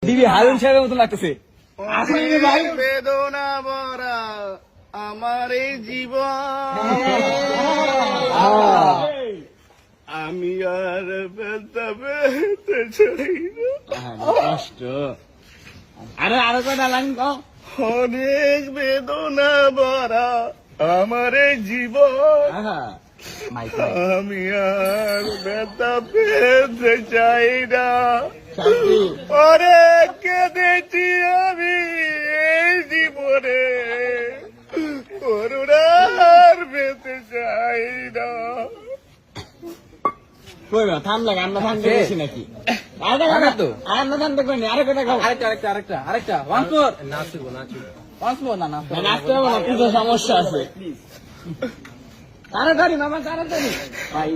দিবি হারুন সাহেবের মতো লাগতেছে। বেদনা ভরা আমার এই জীবন, আমি আর ব্যথা পেতে চাই না। কষ্ট আরো কয়টা লাইন কও। অনেক বেদনা ভরা আমার এই জীবন, আমি আর ব্যথা পেতে চাই না। অনেক কেঁদেছি আমি এই জীবনে, করুণার পেতে চাই না। ঠান্ডা গান্না ঠান্ডা বেশি নাকি? আরেকটা নাচতে হবে না, কিছু সমস্যা আছে। তাড়াতাড়ি মামা, তাড়াতাড়ি ভাই।